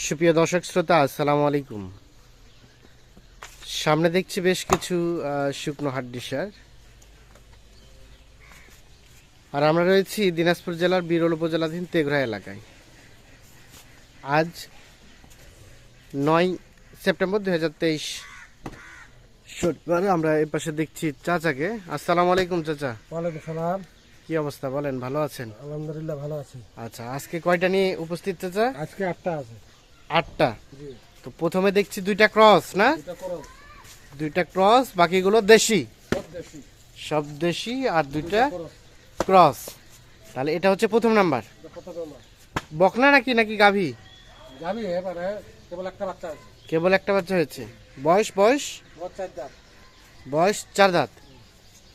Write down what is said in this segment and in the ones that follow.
সুপ্রিয় দর্শক শ্রোতা, আসসালামু আলাইকুম। সামনে দেখছি বেশ কিছু শুকনো হাড্ডি সার, আর আমরা রয়েছি দিনাজপুর জেলার বিরল উপজেলাধীন তেঘরা এলাকায়। আজ 9 সেপ্টেম্বর 2023 শনিবার। আমরা এই পাশে দেখছি চাচাকে। আসসালামু আলাইকুম চাচা। ওয়ালাইকুম সালাম। কি অবস্থা বলেন, ভালো আছেন? আলহামদুলিল্লাহ ভালো আছি। আচ্ছা, আজকে কয়টা নিয়ে উপস্থিত চাচা? আজকে 8টা আছে। 8টা। জি, তো প্রথমে দেখছি 2টা ক্রস, না? এটা করো। 2টা ক্রস, বাকিগুলো দেশি। সব দেশি। সব দেশি আর 2টা করো। ক্রস। তাহলে এটা হচ্ছে প্রথম নাম্বার। এটা কত দাম? বকনা নাকি গাভী? যাবি এবারে কেবল একটা বাচ্চা আছে। কেবল একটা বাচ্চা হয়েছে। বয়স বয়স বাচ্চার দাম বয়স 4 দাঁত।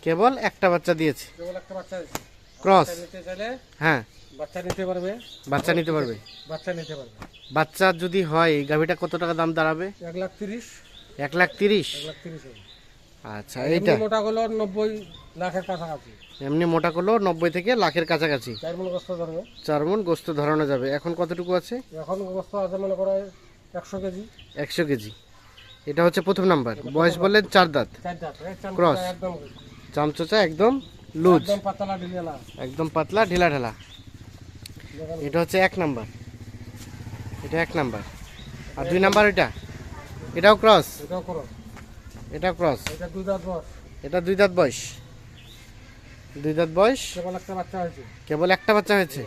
কেবল একটা বাচ্চা দিয়েছে। কেবল একটা বাচ্চা আছে। ক্রস। বাচ্চা নিতে চাইলে হ্যাঁ, বাচ্চা নিতে পারবে। বাচ্চা নিতে পারবে। বাচ্চা নিতে পারবে। বাচ্চা যদি হয় এই গাভীটা কত টাকা দাম দাঁড়াবে? 1,30,000। 1,30,000। 1,30,000 হবে। আচ্ছা, এইটা মোটা গুলো 90 লাখের কাছাকাছি। এমনি মোটা করলো 90 থেকে লাখের কাছাকাছি। 4 মণ গোস্ত ধরবে। 4 মণ গোস্ত ধরানো যাবে। এখন কতটুকু আছে? এখন গোস্ত আছে মনে করো 100 কেজি। 100 কেজি। এটা হচ্ছে প্রথম নাম্বার। বয়স বললেন 4 দাঁত। 4 দাঁত। ক্রস। একদম চামচোচা একদম লুজ, একদম পাতলা ঢিলা। একদম পাতলা ঢিলা ঢালা। এটা হচ্ছে 1 নাম্বার। এটা 1 নাম্বার। আর 2 নাম্বার এটাও ক্রস। এটাও করো। এটা ক্রস। এটা 2 দাঁত বয়স। এটা 2 দাঁত বয়স। 2 দাঁত বয়স। কেবল একটা বাচ্চা হয়েছে। কেবল একটা বাচ্চা হয়েছে।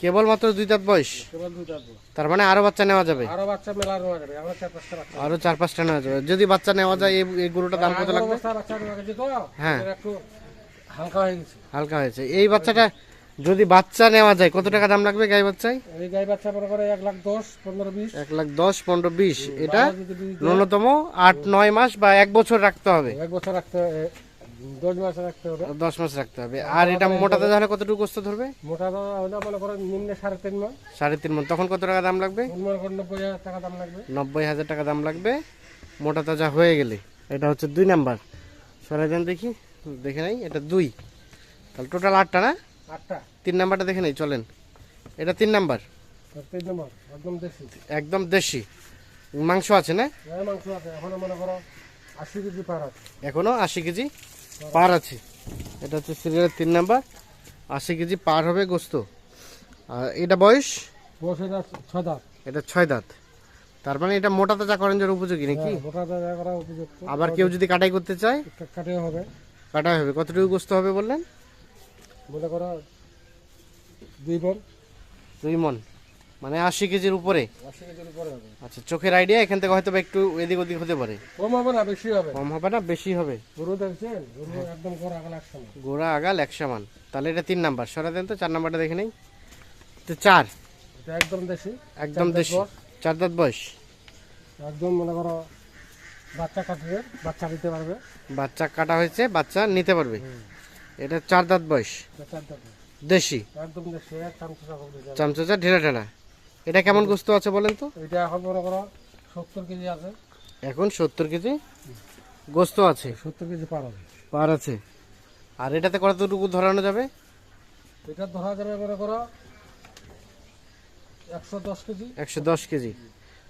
কেবল মাত্র 2 দাঁত বয়স। কেবল 2 দাঁত বয়স। তার মানে আরো বাচ্চা নেওয়া যাবে। আরো বাচ্চা মেলা নেওয়া যাবে। আমরা 4-5টা বাচ্চা। আরো 4-5টা নেওয়া যাবে। যদি বাচ্চা নেওয়া যায় এই গরুটার দাম কত লাগবে? বাচ্চা নেওয়া গেছে তো। হ্যাঁ। এটা একটু হালকা হয়ে গেছে। হালকা হয়েছে। এই বাচ্চাটা যদি বাচ্চা নেওয়া যায় কত টাকা দাম লাগবে গাই বাচ্চায়? এই গাই বাচ্চা মনে করে 1,10,000, 15,20। 1,10,000, 15,20। এটা বারো যদি বীজ দেয়, ন্যূনতম 8-9 মাস বা 1 বছর রাখতে হবে। 1 বছর রাখতে 10 মাস রাখতে হবে। 10 মাস রাখতে হবে। আর এটা মোটাতে তাহলে কতটুকু গোস্ত ধরবে? মোটা দাম হলে মনে করে নিম্নে 3.5 মাস। 3.5 মণ। তখন কত টাকা দাম লাগবে? মনে করে 90,000 টাকা দাম লাগবে। 90,000 টাকা দাম লাগবে মোটা তাজা হয়ে গেলে। এটা হচ্ছে 2 নাম্বার। সরাই দেন দেখি, দেখে নাই। এটা 2। তাহলে টোটাল 8টা, না? 8টা। 3 নাম্বারটা দেখে নেই, চলেন। এটা 3 নাম্বার। 3 নম্বর একদম দেশি। একদম দেশি। মাংস আছে, না? গাই মাংস আছে। এখনো মনে করো 80 কেজি পার আছে। এখনো 80 কেজি পার আছে। এটা হচ্ছে সিরিয়ালের 3 নাম্বার। 80 কেজি পার হবে গোস্ত। আর এটা বয়স? বয়স এটা 6 দাঁত। এটা 6 দাঁত। তার মানে এটা মোটা তাজা করেন উপযোগী নাকি? মোটা দাদা করা উপযুক্ত। আবার কেউ যদি কাটাই করতে চায় কাটেও হবে। কাটাই হবে। কতটুকু গোস্ত হবে বললেন? মনে করো 2 মণ। 2 মণ, মানে 80 কেজির উপরে। 80 কেজির উপরে হবে। আচ্ছা, চোখের আইডিয়া এখান থেকে হয়তো বা একটু এদিক ওদিক হতে পারে। কম হবে না, বেশি হবে। কম হবে না, বেশি হবে। গরু দেখছেন, গরু একদম গোড়া আগলা 100 মান। গোড়া আগাল 100 মান। তাহলে এটা 3 নাম্বার। সরা দেন তো 4 নাম্বারটা দেখে নেই। তো 4 এটা একদম দেশি। একদম দেশি। 4 দাঁত বয়স। একদম মনে করো বাচ্চা কাটবে, বাচ্চা দিতে পারবে। বাচ্চা কাটা হয়েছে, বাচ্চা নিতে পারবে। এটা 4 দাঁত বয়স। এটা 4 দাঁত। দেশি। একদম দেশি। এক চামচা হবে। চামচা ঢেলা ঢেলা। এটা কেমন গোস্ত আছে বলেন তো? এটা এখন মনে করো 70 কেজি আছে। এখন 70 কেজি গোস্ত আছে। 70 কেজি পার হবে। পার আছে। আর এটাতে কতটুকু ধরানো যাবে? এটা ধরা যাবে মনে করো 110 কেজি। 110 কেজি।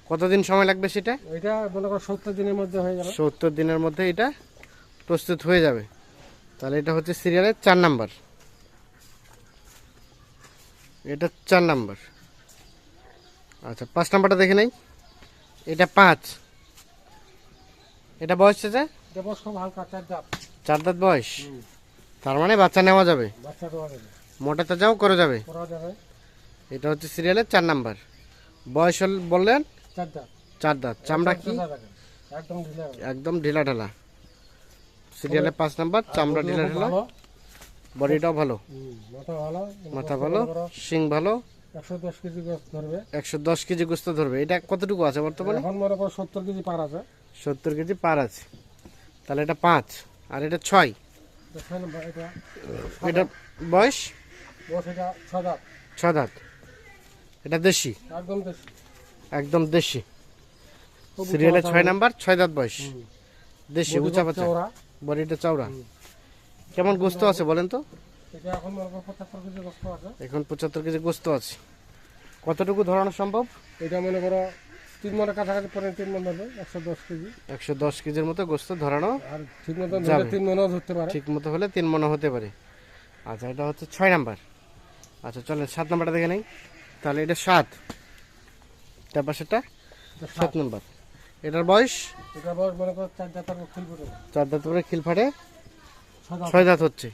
কতদিন সময় লাগবে সেটা? এটা মনে করো 70 দিনের মধ্যে হয়ে যাবে। 70 দিনের মধ্যে এটা প্রস্তুত হয়ে যাবে। তাহলে এটা হচ্ছে সিরিয়ালের 4 নাম্বার। এটা 4 নাম্বার। আচ্ছা, 5 নাম্বারটা দেখে নেই। এটা 5। এটা বয়স আছে? এটা বয়স খুব হালকা, 4 দাঁত। 4 দাঁত বয়স। তার মানে বাচ্চা নেওয়া যাবে। বাচ্চা দেওয়া যাবে। মোটা তাজাও করা যাবে। করা যাবে। এটা হচ্ছে সিরিয়ালের 4 নাম্বার। বয়স বললেন 4 দাঁত। 4 দাঁত। চামড়া কি? একদম ঢিলা। একদম ঢিলা ঢালা। সিরিয়ালে 5 নাম্বার। চামড়া ঢিলা ঢালা। বডিটাও ভালো। মাথা ভালো। মাথা ভালো, শিং ভালো। 110 কেজি গোস্ত ধরবে। 110 কেজি গোস্ত ধরবে। এটা কতটুকু আছে বর্তমানে? এখন মনে করো 70 কেজি পার আছে। 70 কেজি পার আছে। তাহলে এটা 5 আর এটা 6। এটা বয়স? বয়স এটা 6 দাঁত। 6 দাঁত। এটা দেশি। একদম দেশি। একদম দেশি। সিরিয়ালে 6 নাম্বার, 6 দাঁত বয়স। দেশি, উঁচা পাচা, বডিটা চওড়া। কেমন গোস্ত আছে বলেন তো? এটা এখন মনে করো 75 কেজি গোস্ত আছে। এখন 75 কেজি গোস্ত আছে। কতটুকু ধরানো সম্ভব? এটা মনে করো 3 মনের কাছাকাছি পরে 3 মন ধরবে, 110 কেজি। 110 কেজির মতো গোস্ত ধরানো আর ঠিক মতো যাবে। ধরলে 3 মনও ধরতে পারে। ঠিক মতো হলে 3 মণ হতে পারে। আচ্ছা, এটা হচ্ছে 6 নাম্বার। আচ্ছা চলেন 7 নাম্বারটা দেখে নেই। তাহলে এটা 7, তার পাশেরটা 7 নাম্বার। এটার বয়স এটা বয়স মনে করো 4 দাঁতের খিল পড়ে। 4 দাঁত করে খিল ফাটে, 6 6 দাঁত হচ্ছে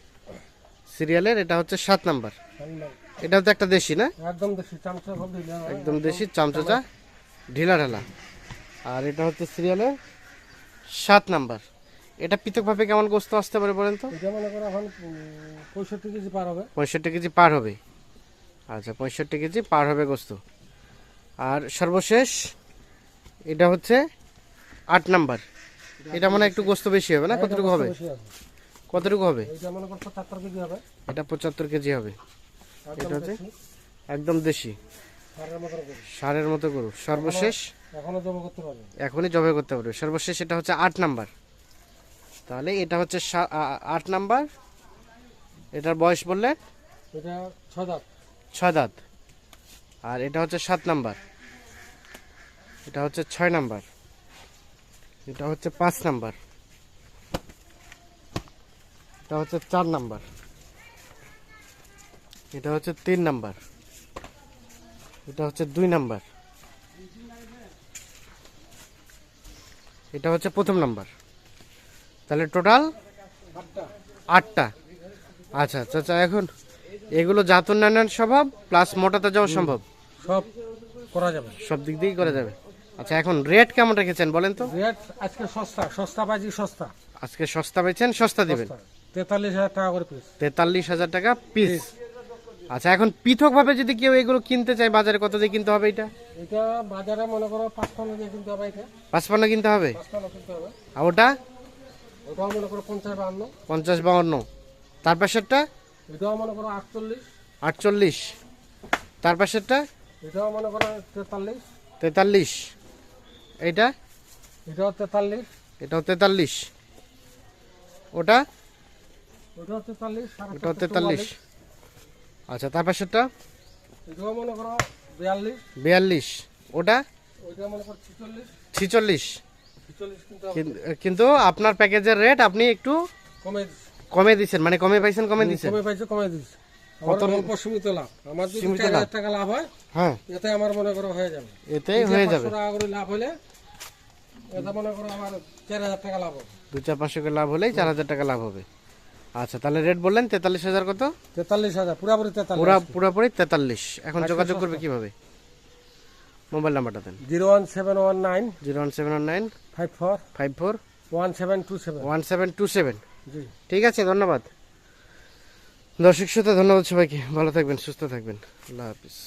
সিরিয়ালের। এটা হচ্ছে 7 নাম্বার। এটা হচ্ছে একটা দেশি না, একদম দেশি চামচা সব দিলে একদম দেশি চামচা ঢিলা ঢালা। আর এটা হচ্ছে সিরিয়ালের 7 নাম্বার। এটা পৃথকভাবে কেমন গোস্ত আসতে পারে বলেন তো? এটা মনে করো এখন 65 কেজি পার হবে। 65 কেজি পার হবে। আচ্ছা 65 কেজি পার হবে গোস্ত। আর সর্বশেষ এটা হচ্ছে 8 নাম্বার। এটা মনে হয় একটু গোস্ত বেশি হবে না? কতটুকু হবে? বেশি আছে। কতটুকু হবে? এটা মনে করো 75 কেজি হবে। এটা 75 কেজি হবে। একদম এটা হচ্ছে দেশি, একদম দেশি সারের মতো করে। ষাঁড়ের মতো গরু। সর্বশেষ এখনো জমা করতে পারবে। এখনই জবাই করতে পারবে। সর্বশেষ এটা হচ্ছে 8 নাম্বার। তাহলে এটা হচ্ছে 8 নাম্বার। এটার বয়স বললেন এটা 6 দাঁত। 6 দাঁত। আর এটা হচ্ছে 7 নাম্বার। এটা হচ্ছে 6 নাম্বার। এটা হচ্ছে 5 নাম্বার। এটা হচ্ছে 4 নাম্বার। এটা হচ্ছে 3 নাম্বার। এটা হচ্ছে 2 নাম্বার। এটা হচ্ছে প্রথম নাম্বার। তাহলে টোটাল 8টা। আচ্ছা আচ্ছা, এখন এগুলো জাত উন্নয়ন সম্ভব প্লাস মোটাতে যাওয়া সম্ভব, সব করা যাবে। সব দিক দিয়েই করা যাবে। আচ্ছা এখন রেট কেমন রেখেছেন বলেন তো? রেট আজকে সস্তা, সস্তা পাইছি সস্তা। আজকে সস্তা পেয়েছেন, সস্তা দিবেন। 43,000 টাকা করে পিস। 43,000 টাকা পিস। আচ্ছা এখন পৃথকভাবে যদি কেউ এগুলো কিনতে চায় বাজারে কত দিয়ে কিনতে হবে? এটা এটা বাজারে মনে করো 55 দিয়ে কিনতে হবে। এটা 55 কিনতে হবে। 55 কিনতে হবে। আর ওটা ওটাও মনে করো 50-52। 50-52। তার পাশেরটা এটাও মনে করো 48। 48। তার পাশেরটা এটাও মনে করো 43। 43। এইটা এটাও 43। এটাও 43। ওটা ওটাও 43। ওটাও 43। আচ্ছা তার পাশেরটা এটাও মনে করো 42। 42। ওটা ওইটা মনে করো 46। 46। 46 কিনতে হবে। কিন্তু আপনার প্যাকেজের রেট আপনি একটু কমে কমে দিচ্ছেন, মানে কমে পাইছেন, কমে দিচ্ছেন। কমে পাইছে, কমে দিচ্ছে। আমার অল্প সীমিত লাভ। আমার যদি সীমিত 4,000 লাভ। টাকা লাভ হয় হ্যাঁ, এতে আমার মনে করো হয়ে যাবে। এতেই হয়ে যাবে। 500 টাকা করে লাভ হলে এতে মনে করো আমার 4,000 টাকা লাভ হবে। 2-4-500 করে লাভ হলেই 4,000 টাকা লাভ হবে। আচ্ছা তাহলে রেট বললেন 43,000 কত? 43,000 পুরাপুরি 43। পুরোপুরি 43। এখন যোগাযোগ করবে কিভাবে? মোবাইল নাম্বারটা দেন। 01719 01719 54 54 1727। 1727। জি। ঠিক আছে, ধন্যবাদ। দর্শক শ্রোতা, ধন্যবাদ সবাইকে। ভালো থাকবেন, সুস্থ থাকবেন। আল্লাহ হাফিজ।